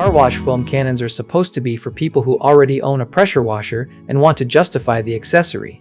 Car wash foam cannons are supposed to be for people who already own a pressure washer and want to justify the accessory.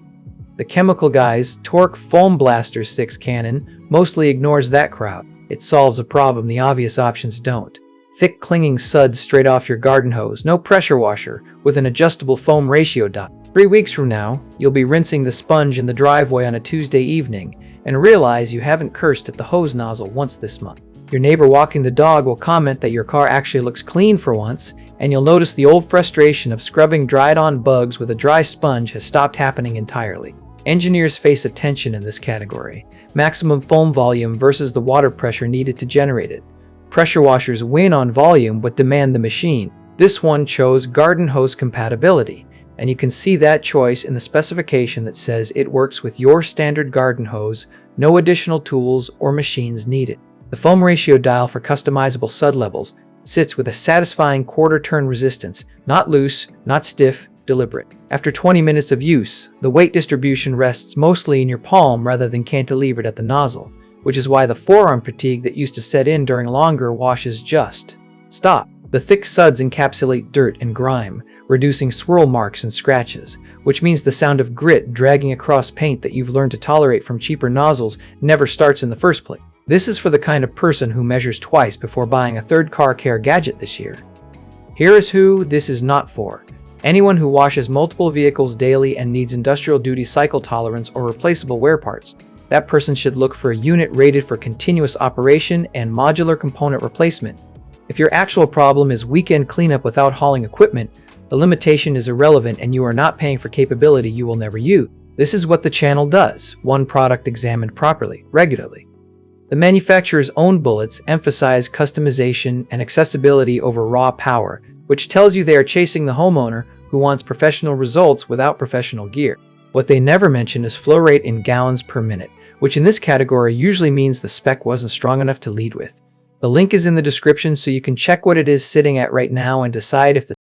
The Chemical Guy's TORQ Foam Blaster 6 cannon mostly ignores that crowd. It solves a problem the obvious options don't. Thick clinging suds straight off your garden hose, no pressure washer, with an adjustable foam ratio dot. 3 weeks from now, you'll be rinsing the sponge in the driveway on a Tuesday evening and realize you haven't cursed at the hose nozzle once this month. Your neighbor walking the dog will comment that your car actually looks clean for once, and you'll notice the old frustration of scrubbing dried-on bugs with a dry sponge has stopped happening entirely. Engineers face a tension in this category: maximum foam volume versus the water pressure needed to generate it. Pressure washers win on volume but demand the machine. This one chose garden hose compatibility, and you can see that choice in the specification that says it works with your standard garden hose, no additional tools or machines needed. The foam ratio dial for customizable sud levels sits with a satisfying quarter-turn resistance, not loose, not stiff, deliberate. After 20 minutes of use, the weight distribution rests mostly in your palm rather than cantilevered at the nozzle, which is why the forearm fatigue that used to set in during longer washes just stop. The thick suds encapsulate dirt and grime, reducing swirl marks and scratches, which means the sound of grit dragging across paint that you've learned to tolerate from cheaper nozzles never starts in the first place. This is for the kind of person who measures twice before buying a third car care gadget this year. Here is who this is not for: anyone who washes multiple vehicles daily and needs industrial duty cycle tolerance or replaceable wear parts. That person should look for a unit rated for continuous operation and modular component replacement. If your actual problem is weekend cleanup without hauling equipment, the limitation is irrelevant and you are not paying for capability you will never use. This is what the channel does: one product examined properly, regularly. The manufacturer's own bullets emphasize customization and accessibility over raw power, which tells you they are chasing the homeowner who wants professional results without professional gear. What they never mention is flow rate in gallons per minute, which in this category usually means the spec wasn't strong enough to lead with. The link is in the description so you can check what it is sitting at right now and decide if the